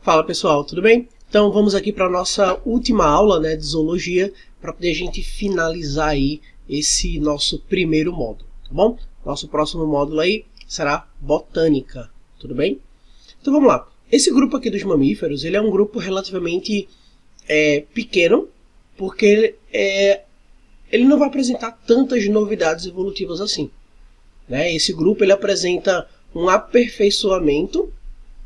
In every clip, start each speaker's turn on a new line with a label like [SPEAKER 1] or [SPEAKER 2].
[SPEAKER 1] Fala pessoal, tudo bem? Então vamos aqui para a nossa última aula, de zoologia, para poder a gente finalizar aí esse nosso primeiro módulo, tá bom? Nosso próximo módulo aí será botânica, tudo bem? Então vamos lá. Esse grupo aqui dos mamíferos, ele é um grupo relativamente pequeno, porque ele não vai apresentar tantas novidades evolutivas assim, né? Esse grupo ele apresenta um aperfeiçoamento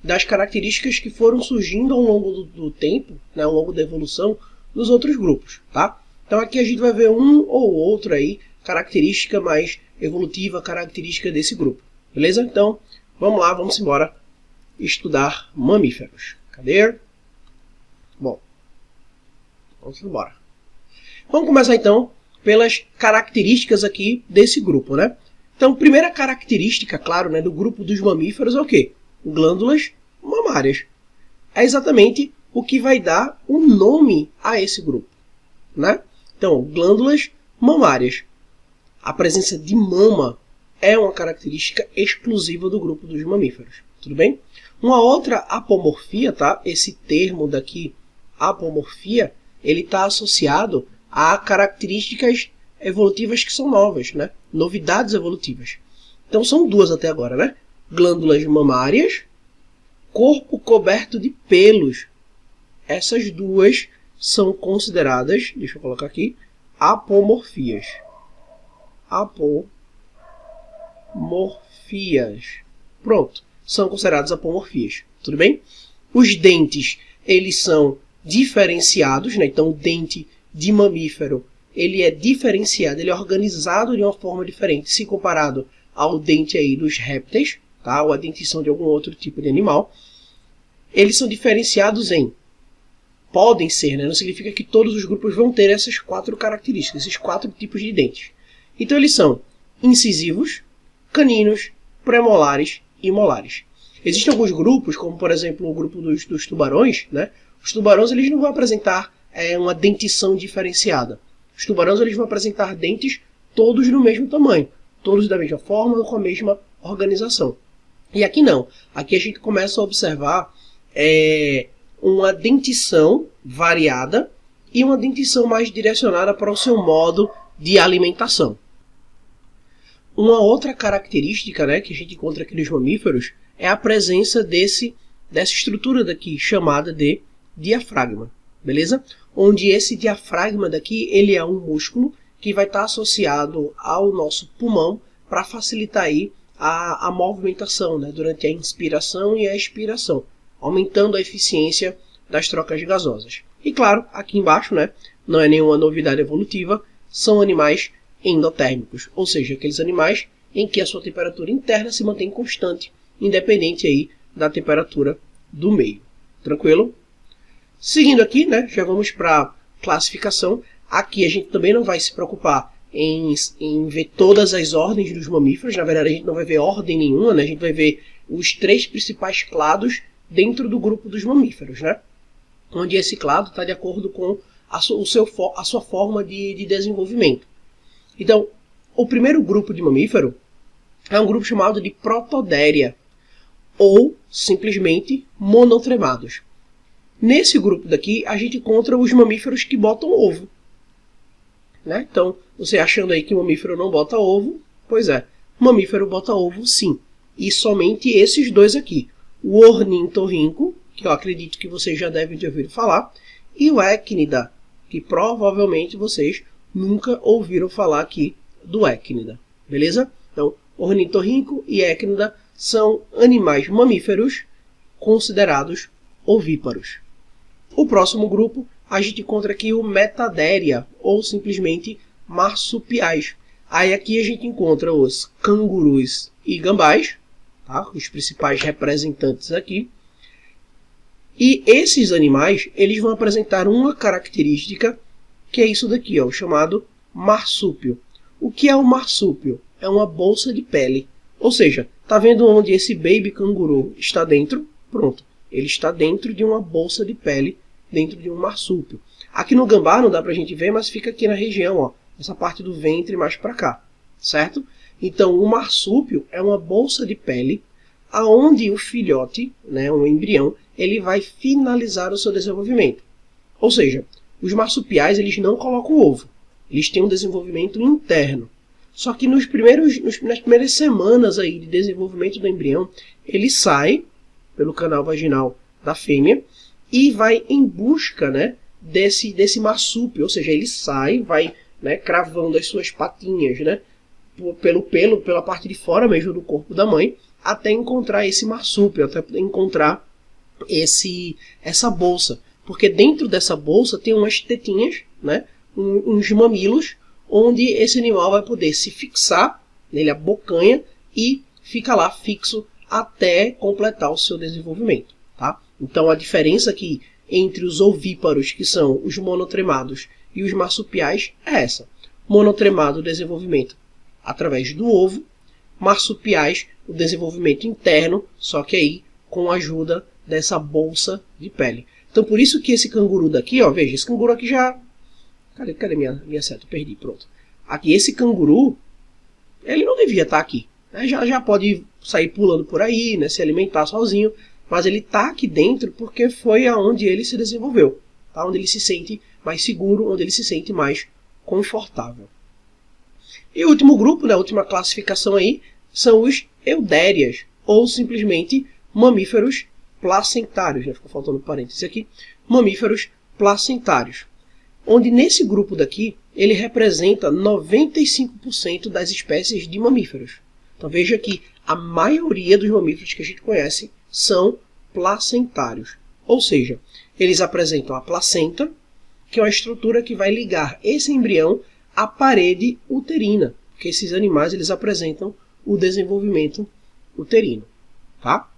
[SPEAKER 1] das características que foram surgindo ao longo do tempo, ao longo da evolução, nos outros grupos, tá? Então aqui a gente vai ver um ou outro aí, característica mais evolutiva, característica desse grupo, beleza? Então, vamos lá, vamos embora estudar mamíferos. Cadê? Bom, vamos embora. Vamos começar então pelas características aqui desse grupo, né? Então, primeira característica, claro, do grupo dos mamíferos é o quê? Glândulas mamárias. É exatamente o que vai dar o nome a esse grupo, né? Então, glândulas mamárias. A presença de mama é uma característica exclusiva do grupo dos mamíferos, tudo bem? Uma outra apomorfia, tá? Esse termo daqui, apomorfia, ele está associado a características evolutivas que são novas, né? Novidades evolutivas. Então, são duas até agora, né? Glândulas mamárias, corpo coberto de pelos. Essas duas são consideradas, deixa eu colocar aqui, apomorfias. Apomorfias. Pronto, são consideradas apomorfias, tudo bem? Os dentes, eles são diferenciados, né? Então o dente de mamífero, ele é diferenciado, ele é organizado de uma forma diferente, se comparado ao dente aí dos répteis, tá? Ou a dentição de algum outro tipo de animal. Eles são diferenciados em, podem ser, não significa que todos os grupos vão ter essas quatro características, esses quatro tipos de dentes. Então eles são incisivos, caninos, premolares e molares. Existem alguns grupos, como por exemplo o grupo dos tubarões, né? Os tubarões eles não vão apresentar uma dentição diferenciada. Os tubarões eles vão apresentar dentes todos do mesmo tamanho, todos da mesma forma, com a mesma organização. E aqui não. Aqui a gente começa a observar uma dentição variada e uma dentição mais direcionada para o seu modo de alimentação. Uma outra característica, que a gente encontra aqui nos mamíferos é a presença dessa estrutura daqui chamada de diafragma, beleza? Onde esse diafragma daqui ele é um músculo que vai estar associado ao nosso pulmão para facilitar aí a movimentação, durante a inspiração e a expiração, aumentando a eficiência das trocas gasosas. E claro, aqui embaixo, não é nenhuma novidade evolutiva, são animais endotérmicos, ou seja, aqueles animais em que a sua temperatura interna se mantém constante, independente aí da temperatura do meio. Tranquilo? Seguindo aqui, já vamos para a classificação. Aqui a gente também não vai se preocupar em ver todas as ordens dos mamíferos. Na verdade, a gente não vai ver ordem nenhuma, a gente vai ver os três principais clados dentro do grupo dos mamíferos, onde esse clado está de acordo com a sua forma de desenvolvimento. Então, o primeiro grupo de mamífero é um grupo chamado de Protodéria, ou simplesmente monotremados. Nesse grupo daqui, a gente encontra os mamíferos que botam ovo. Então, você achando aí que o mamífero não bota ovo, pois é, o mamífero bota ovo sim. E somente esses dois aqui, o ornitorrinco, que eu acredito que vocês já devem ter ouvido falar, e o équinida, que provavelmente vocês nunca ouviram falar aqui do équinida, beleza? Então, ornitorrinco e équinida são animais mamíferos considerados ovíparos. O próximo grupo, a gente encontra aqui o Metadéria, ou simplesmente marsupiais. Aí aqui a gente encontra os cangurus e gambás, tá? Os principais representantes aqui. E esses animais, eles vão apresentar uma característica, que é isso daqui, o chamado marsúpio. O que é o marsúpio? É uma bolsa de pele. Ou seja, tá vendo onde esse baby canguru está dentro? Pronto. Ele está dentro de uma bolsa de pele, dentro de um marsúpio. Aqui no gambá não dá pra gente ver, mas fica aqui na região, essa parte do ventre mais para cá, certo? Então, o marsúpio é uma bolsa de pele aonde o filhote, né, um embrião, ele vai finalizar o seu desenvolvimento. Ou seja, os marsupiais eles não colocam ovo, eles têm um desenvolvimento interno. Só que nas primeiras semanas aí de desenvolvimento do embrião, ele sai pelo canal vaginal da fêmea e vai em busca, né, desse marsúpio, ou seja, ele sai, vai, né, cravando as suas patinhas, né, pela parte de fora mesmo do corpo da mãe, até encontrar esse marsúpio, até encontrar essa bolsa. Porque dentro dessa bolsa tem umas tetinhas, né, uns mamilos, onde esse animal vai poder se fixar, nele abocanha, e fica lá fixo até completar o seu desenvolvimento. Tá? Então a diferença aqui entre os ovíparos, que são os monotremados, e os marsupiais é essa. Monotremado, desenvolvimento através do ovo. Marsupiais, o desenvolvimento interno, só que aí com a ajuda dessa bolsa de pele. Então por isso que esse canguru daqui, ó, veja, esse canguru aqui já... Cadê minha seta? Eu perdi, pronto. Aqui, esse canguru, ele não devia estar aqui. Né? Já pode sair pulando por aí, né, se alimentar sozinho, mas ele está aqui dentro porque foi aonde ele se desenvolveu. Tá? Onde ele se sente mais seguro, onde ele se sente mais confortável. E o último grupo, né, a última classificação aí, são os eudérias, ou simplesmente mamíferos placentários. Né? Ficou faltando parênteses aqui. Mamíferos placentários. Onde nesse grupo daqui, ele representa 95% das espécies de mamíferos. Então veja que a maioria dos mamíferos que a gente conhece são placentários. Ou seja, eles apresentam a placenta, que é uma estrutura que vai ligar esse embrião à parede uterina. Porque esses animais eles apresentam o desenvolvimento uterino. Tá?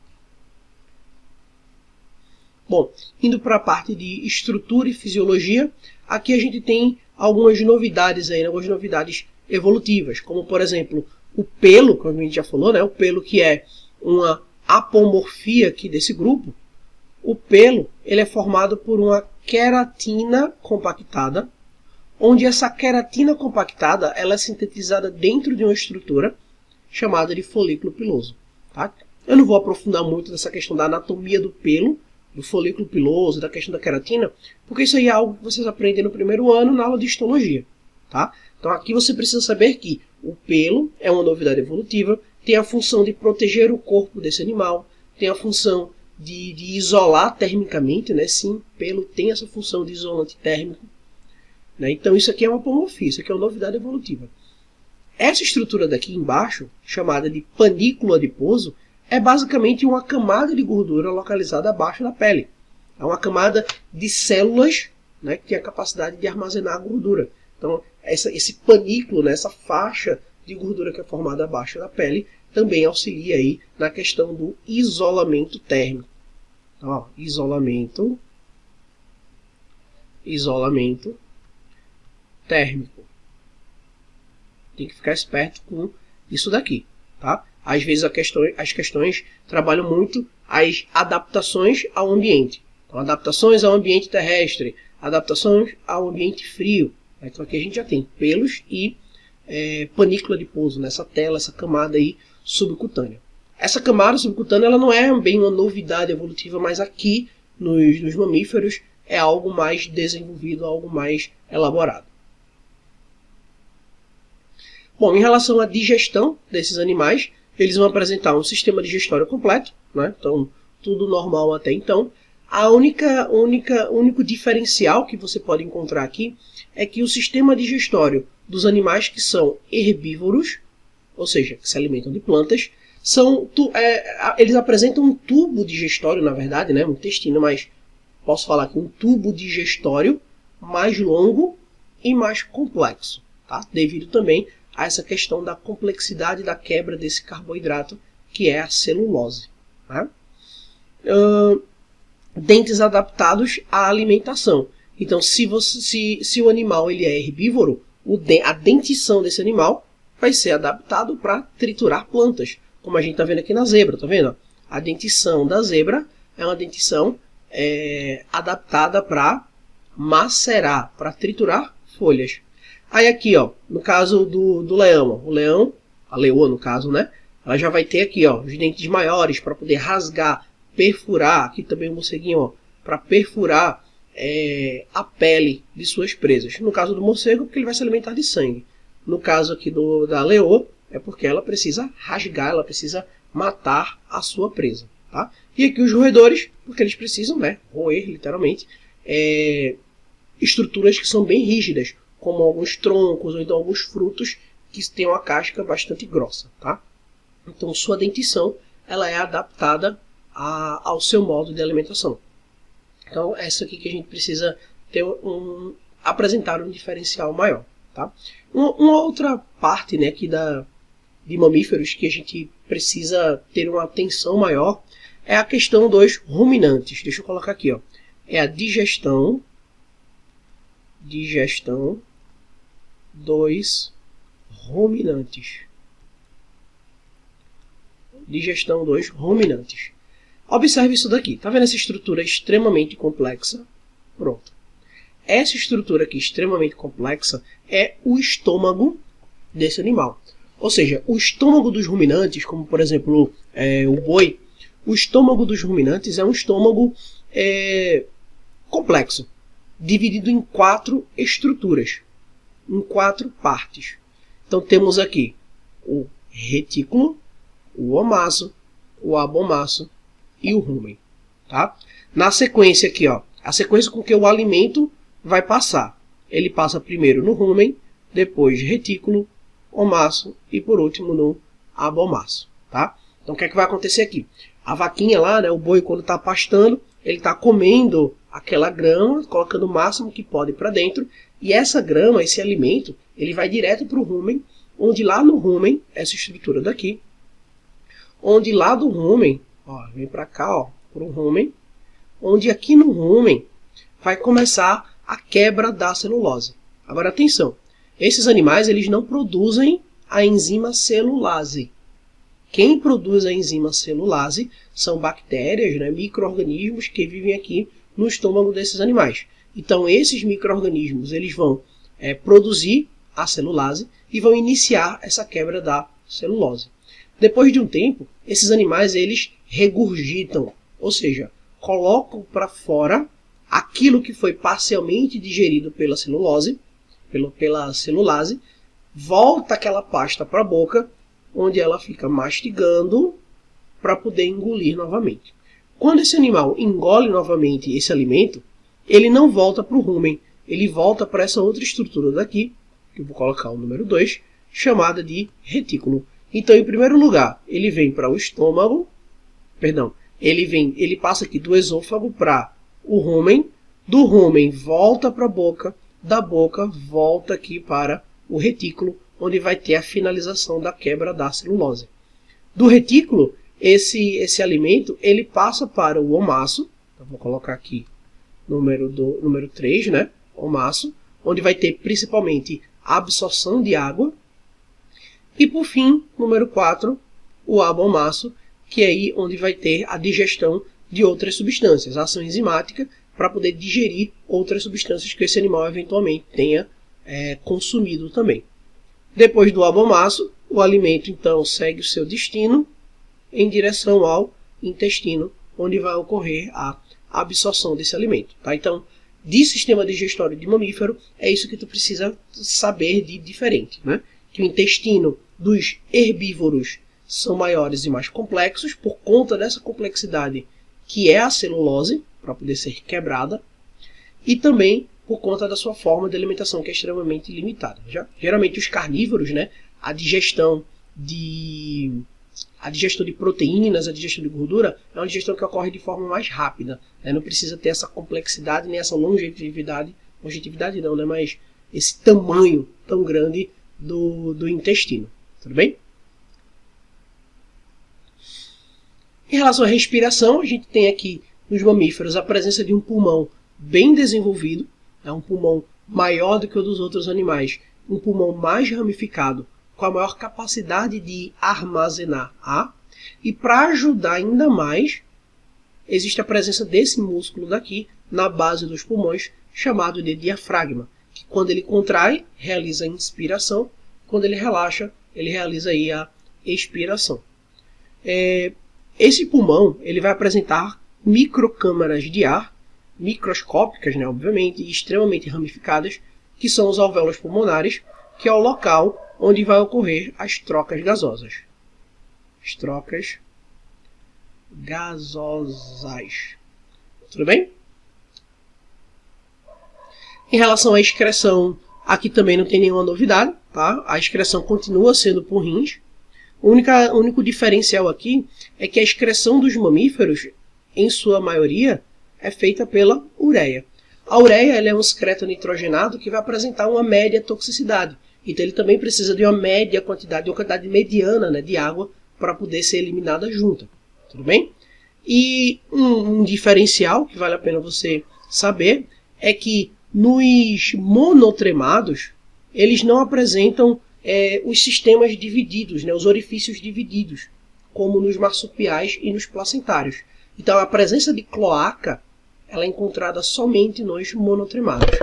[SPEAKER 1] Bom, indo para a parte de estrutura e fisiologia, aqui a gente tem algumas novidades aí, algumas novidades evolutivas, como por exemplo o pelo, como a gente já falou, né? O pelo que é uma apomorfia aqui desse grupo. O pelo ele é formado por uma queratina compactada, onde essa queratina compactada ela é sintetizada dentro de uma estrutura chamada de folículo piloso. Tá? Eu não vou aprofundar muito nessa questão da anatomia do pelo, do folículo piloso, da questão da queratina, porque isso aí é algo que vocês aprendem no primeiro ano na aula de histologia. Tá? Então aqui você precisa saber que o pelo é uma novidade evolutiva, tem a função de proteger o corpo desse animal, tem a função de isolar termicamente, né? Sim, pelo tem essa função de isolante térmico. Né? Então isso aqui é uma apomorfia, isso aqui é uma novidade evolutiva. Essa estrutura daqui embaixo, chamada de panículo adiposo, é basicamente uma camada de gordura localizada abaixo da pele. É uma camada de células, né, que tem a capacidade de armazenar a gordura. Então, esse panículo, né, essa faixa de gordura que é formada abaixo da pele, também auxilia aí na questão do isolamento térmico. Então, ó, isolamento térmico. Tem que ficar esperto com isso daqui, tá? Às vezes as questões trabalham muito as adaptações ao ambiente. Então, adaptações ao ambiente terrestre, adaptações ao ambiente frio. Então aqui a gente já tem pelos e panículo adiposo, nessa tela, essa camada aí subcutânea. Essa camada subcutânea ela não é bem uma novidade evolutiva, mas aqui nos mamíferos é algo mais desenvolvido, algo mais elaborado. Bom, em relação à digestão desses animais, eles vão apresentar um sistema digestório completo, né? Então tudo normal até então. O único diferencial que você pode encontrar aqui é que o sistema digestório dos animais que são herbívoros, ou seja, que se alimentam de plantas, eles apresentam um tubo digestório, na verdade, né, um intestino, mas posso falar que um tubo digestório mais longo e mais complexo, tá? Devido também a essa questão da complexidade da quebra desse carboidrato, que é a celulose. Tá? Dentes adaptados à alimentação. Então, se o animal ele é herbívoro, a dentição desse animal vai ser adaptado para triturar plantas, como a gente está vendo aqui na zebra, tá vendo? A dentição da zebra é uma dentição adaptada para macerar, para triturar folhas. Aí aqui, ó, no caso do leão, a leoa no caso, né? ela já vai ter aqui, ó, os dentes maiores para poder rasgar, perfurar, aqui também o morceguinho, ó, para perfurar a pele de suas presas. No caso do morcego, porque ele vai se alimentar de sangue. No caso aqui da leoa, é porque ela precisa rasgar, ela precisa matar a sua presa. Tá? E aqui os roedores, porque eles precisam, né, roer literalmente, estruturas que são bem rígidas, como alguns troncos ou então alguns frutos que têm uma casca bastante grossa. Tá? Então sua dentição ela é adaptada ao seu modo de alimentação. Então essa aqui que a gente precisa ter apresentar um diferencial maior. Tá? Uma outra parte, né, aqui de mamíferos que a gente precisa ter uma atenção maior é a questão dos ruminantes. Deixa eu colocar aqui, ó. É a digestão dos ruminantes. Digestão dos ruminantes. Observe isso daqui. Tá vendo essa estrutura extremamente complexa? Pronto. Essa estrutura aqui extremamente complexa é o estômago desse animal. Ou seja, o estômago dos ruminantes, como por exemplo o boi, o estômago dos ruminantes é um estômago complexo, dividido em 4 estruturas, em 4 partes. Então temos aqui o retículo, o omaço, o abomaço e o rumen. Tá? Na sequência aqui, ó, a sequência com que o alimento vai passar. Ele passa primeiro no rumen, depois retículo, omaço e por último no abomaço. Tá? Então o que é que vai acontecer aqui? A vaquinha lá, né, o boi quando está pastando, ele está comendo aquela grama, colocando o máximo que pode para dentro, e essa grama, esse alimento, ele vai direto para o rumen, onde lá no rumen, essa estrutura daqui, onde lá do rumen, ó, vem para cá, ó, para o rumen, onde aqui no rumen vai começar a quebra da celulose. Agora atenção, esses animais eles não produzem a enzima celulase. Quem produz a enzima celulase são bactérias, né, micro-organismos que vivem aqui no estômago desses animais. Então esses micro-organismos eles vão produzir a celulase e vão iniciar essa quebra da celulose. Depois de um tempo, esses animais eles regurgitam, ou seja, colocam para fora aquilo que foi parcialmente digerido pela celulose, pela celulase, volta aquela pasta para a boca, onde ela fica mastigando para poder engolir novamente. Quando esse animal engole novamente esse alimento, ele não volta para o rumen, ele volta para essa outra estrutura daqui, que eu vou colocar o número 2, chamada de retículo. Então, em primeiro lugar, ele vem para o estômago, ele passa aqui do esôfago para o rumen, do rumen volta para a boca, da boca volta aqui para o retículo, onde vai ter a finalização da quebra da celulose. Do retículo, esse alimento ele passa para o omaço, então vou colocar aqui número 3, né? Omaço, onde vai ter principalmente a absorção de água. E por fim, número 4, o abomaço, que é aí onde vai ter a digestão de outras substâncias, a ação enzimática, para poder digerir outras substâncias que esse animal eventualmente tenha consumido também. Depois do abomaço, o alimento então segue o seu destino em direção ao intestino, onde vai ocorrer a absorção desse alimento. Tá? Então, de sistema digestório de mamífero, é isso que tu precisa saber de diferente. Né? Que o intestino dos herbívoros são maiores e mais complexos, por conta dessa complexidade que é a celulose, para poder ser quebrada, e também por conta da sua forma de alimentação, que é extremamente limitada. Geralmente os carnívoros, né, a digestão de proteínas, a digestão de gordura, é uma digestão que ocorre de forma mais rápida. Né? Não precisa ter essa complexidade, nem essa longevidade não, né? Mas esse tamanho tão grande do intestino. Tudo bem? Em relação à respiração, a gente tem aqui nos mamíferos a presença de um pulmão bem desenvolvido, é um pulmão maior do que o dos outros animais, um pulmão mais ramificado, com a maior capacidade de armazenar ar. E para ajudar ainda mais, existe a presença desse músculo daqui na base dos pulmões, chamado de diafragma, que quando ele contrai, realiza a inspiração, quando ele relaxa, ele realiza aí a expiração. esse pulmão ele vai apresentar microcâmaras de ar, microscópicas, né, obviamente, e extremamente ramificadas, que são os alvéolos pulmonares, que é o local onde vai ocorrer as trocas gasosas. As trocas gasosas. Tudo bem? Em relação à excreção, aqui também não tem nenhuma novidade, tá? A excreção continua sendo por rins. O único diferencial aqui é que a excreção dos mamíferos, em sua maioria, é feita pela ureia. A ureia ela é um excreto nitrogenado que vai apresentar uma média toxicidade. Então ele também precisa de uma quantidade mediana, né, de água para poder ser eliminada junta. Tudo bem? E um diferencial que vale a pena você saber é que nos monotremados eles não apresentam os sistemas divididos, né, os orifícios divididos, como nos marsupiais e nos placentários. Então a presença de cloaca ela é encontrada somente nos monotremados.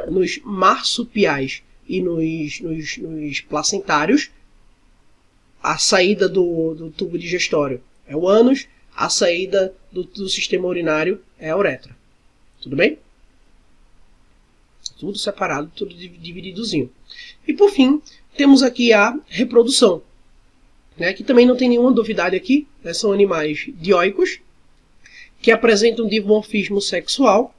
[SPEAKER 1] Nos marsupiais e nos placentários, a saída do tubo digestório é o ânus, a saída do sistema urinário é a uretra. Tudo bem? Tudo separado, tudo divididozinho. E por fim, temos aqui a reprodução. Né? Que também não tem nenhuma novidade aqui. Né? São animais dioicos, que apresentam dimorfismo sexual,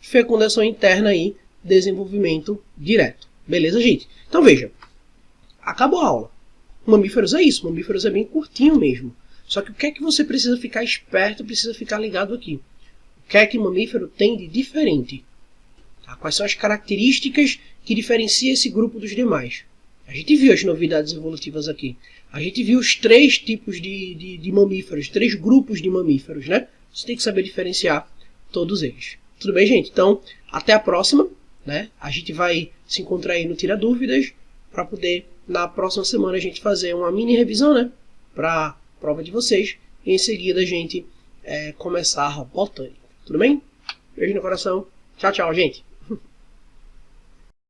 [SPEAKER 1] fecundação interna e desenvolvimento direto. Beleza, gente? Então veja, acabou a aula. Mamíferos é isso, mamíferos é bem curtinho mesmo. Só que o que é que você precisa ficar esperto, precisa ficar ligado aqui? O que é que mamífero tem de diferente? Tá? Quais são as características que diferenciam esse grupo dos demais? A gente viu as novidades evolutivas aqui. A gente viu os 3 tipos de mamíferos, 3 grupos de mamíferos, né? Você tem que saber diferenciar todos eles. Tudo bem, gente? Então, até a próxima. Né? A gente vai se encontrar aí no Tira Dúvidas para poder, na próxima semana, a gente fazer uma mini revisão, né? Para a prova de vocês. E em seguida a gente começar a botânica. Tudo bem? Beijo no coração. Tchau, tchau, gente.